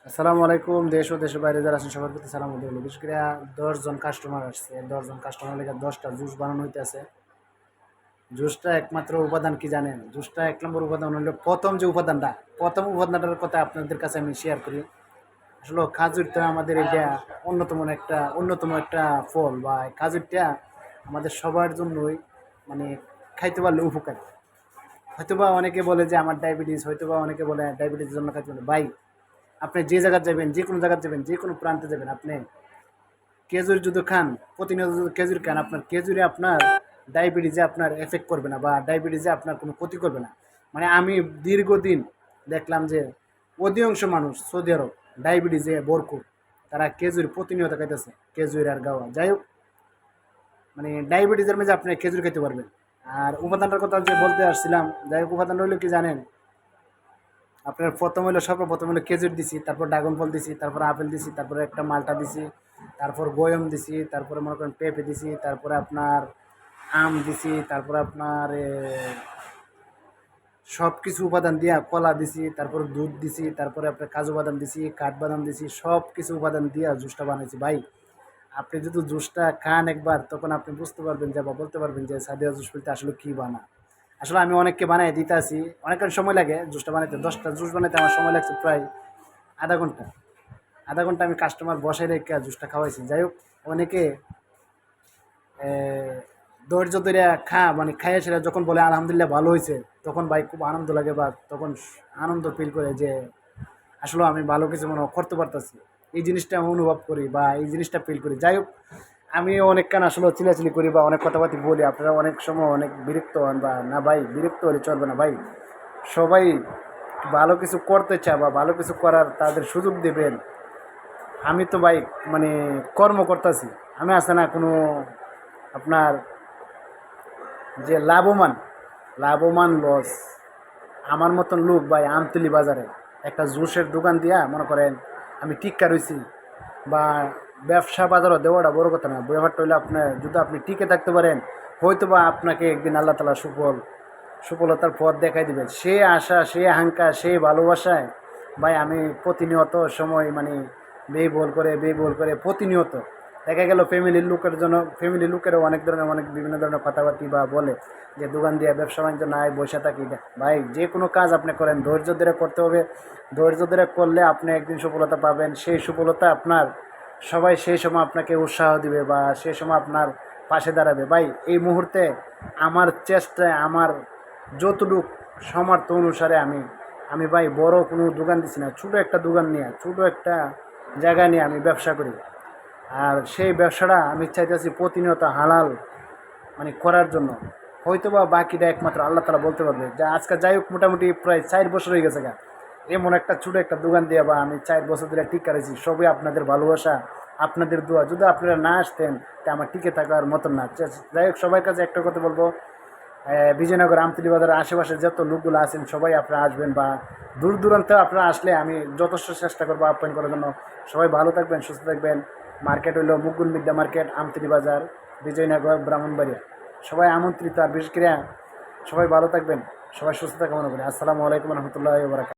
আসসালামু আলাইকুম। দেশ ও দেশের বাইরে যারা আছেন সবার প্রতি সালাম হলো। বিশেষ করে 10 জন কাস্টমার আসছে। 10 জন কাস্টমার লেগে 10টা জুস বানানো হইতেছে। জুসটা একমাত্র উপাদান কি জানেন? জুসটা ১ নম্বর উপাদান হলো প্রথম উপাদানটার কথা আপনাদের কাছে আমি শেয়ার করি। আসলে খাজুরটা আমাদের এটা অন্যতম একটা ফল, বা খাজুরটা আমাদের সবার জন্যই মানে খাইতে পারলে উপকারী। হয়তোবা অনেকে বলে যে আমার ডায়াবেটিস, হয়তোবা অনেকে বলে ডায়াবেটিসের জন্য খাইতে পারলে। ভাই, আপনি যে জায়গায় যাবেন, যে কোনো জায়গায় যাবেন, যে কোনো প্রান্তে যাবেন, আপনি খেজুর যদি খান, প্রতিনিয়ত যদি খেজুর খান, আপনার খেজুরে আপনার ডায়াবেটিসে আপনার এফেক্ট করবে না, বা ডায়াবেটিসে আপনার কোনো ক্ষতি করবে না। মানে আমি দীর্ঘদিন দেখলাম যে অধিকাংশ মানুষ সৌদি আরব ডায়াবেটিসে ভরপুর, তারা খেজুর প্রতিনিয়ত খাইতেছে, খেজুর আর গাওয়া। যাই হোক, মানে ডায়াবেটিসের মাঝে আপনি খেজুর খেতে পারবেন। আর উপাদানটার কথা যে বলতে আসছিলাম, যাই হোক, উপাদান হইলো কি জানেন? আপনার সর্বপ্রথম হলো খেজুর দিছি, তারপর ড্রাগন ফল দিছি, তারপরে আপেল দিছি, তারপরে একটা মালটা দিছি, তারপর গয়ম দিছি, তারপরে মনে করেন পেঁপে দিছি, তারপরে আপনার আম দিছি, তারপরে আপনার সব কিছু উপাদান দিয়া কলা দিছি, তারপরে দুধ দিছি, তারপরে আপনার কাজু বাদাম দিছি, কাঠবাদাম দিছি, সব কিছু উপাদান দিয়া জুসটা বানাইছি। ভাই, আপনি যদি জুসটা খান একবার, তখন আপনি বুঝতে পারবেন যে, বা বলতে পারবেন যে সাদিয়া জুস বলতে আসলে কী বানা। আসলে আমি অনেককে বানাই দিতে আসি, অনেকক্ষণ সময় লাগে জুসটা বানাইতে। 10টা জুস বানাইতে আমার সময় লাগছে প্রায় আধা ঘন্টা। আধা ঘন্টা আমি কাস্টমার বসাই রেখে জুসটা খাওয়াইছি। যাই হোক, অনেকে এ ধৈর্য ধরে মানে খাইয়ে সেটা যখন বলে আলহামদুলিল্লাহ ভালো হয়েছে, তখন ভাই খুব আনন্দ লাগে, বা তখন আনন্দ ফিল করে যে আসলে আমি ভালো কিছু মনে করতে পারতেছি। এই জিনিসটা আমি অনুভব করি, বা এই জিনিসটা ফিল করি। যাই হোক, আমি অনেকক্ষণ আসলে চিলাচিলি করি বা অনেক কথাবার্তা বলি, আপনারা অনেক সময় অনেক বিরক্ত হন, বা না ভাই, বিরক্ত হলে চলবে না ভাই। সবাই ভালো কিছু করতে চায় বা ভালো কিছু করার তাদের সুযোগ দেবেন। আমি তো ভাই মানে কর্ম করতেছি, আমি আছে না কোনো আপনার যে লাভবান লস। আমার মতন লোক ভাই আমতলি বাজারে একটা জুসের দোকান দিয়া মনে করেন আমি টিক্কা রয়েছি, বা ব্যবসা বাজারও দেওয়াটা বড় কথা না। ব্যাপারটা হইলে আপনার যদি আপনি টিকে থাকতে পারেন, হয়তো বা আপনাকে একদিন আল্লাহ তালা সুফলতার পথ দেখাই দিবেন। সে আশা, সে আকাঙ্ক্ষা, সে ভালোবাসায় ভাই আমি প্রতিনিয়ত সময় মানে ব্যয়বহুল করে প্রতিনিয়ত দেখা গেল ফ্যামিলির লোকেরও অনেক ধরনের বিভিন্ন ধরনের কথাবার্তি বা বলে যে দোকান দিয়ে ব্যবসা বাণিজ্য নাই, বসে থাকি। ভাই, যে কোনো কাজ আপনি করেন ধৈর্য ধরে করতে হবে। ধৈর্য ধরে করলে আপনি একদিন সফলতা পাবেন। সেই সফলতা আপনার সবাই সেই সময় আপনাকে উৎসাহ দিবে, বা সেই সময় আপনার পাশে দাঁড়াবে। ভাই, এই মুহূর্তে আমার চেষ্টায়, আমার যতটুক সামর্থ্য অনুসারে আমি ভাই বড় কোনো দোকান দিছি না, ছোটো একটা দোকান নিয়ে, ছোটো একটা জায়গা নিয়ে আমি ব্যবসা করি। আর সেই ব্যবসাটা আমি চাইতেছি প্রতিনিয়ত হালাল মানে করার জন্য। হয়তো বা বাকিটা একমাত্র আল্লাহ তালা বলতে পারবে। যা আজকে যাই হোক, মোটামুটি প্রায় 4 বছর হয়ে গেছে গা এমন একটা ছোটো একটা দোকান দিয়ে, বা আমি 4 বছর ধরে টিকা রয়েছি। সবই আপনাদের ভালোবাসা, আপনাদের দোয়া। যদি আপনারা না আসতেন, তা আমার টিকে থাকার মতন না। যাই হোক, সবার কাছে একটা কথা বলবো, বিজয়নগর আমতলী বাজারের আশেপাশে যত লোকগুলো আছেন সবাই আপনারা আসবেন, বা দূর দূরান্তে আপনারা আসলে আমি যথেষ্ট চেষ্টা করবো আপ্যায়ন করার জন্য। সবাই ভালো থাকবেন, সুস্থ থাকবেন। মার্কেট হইল মুকুল বিদ্যা মার্কেট, আমতলী বাজার, বিজয়নগর, ব্রাহ্মণবাড়িয়া। সবাই আমন্ত্রিত। আর বিশেষ করে সবাই ভালো থাকবেন, সবাই সুস্থ থাকা মনে করি। আসসালামু আলাইকুম রহমতুল্লাহ।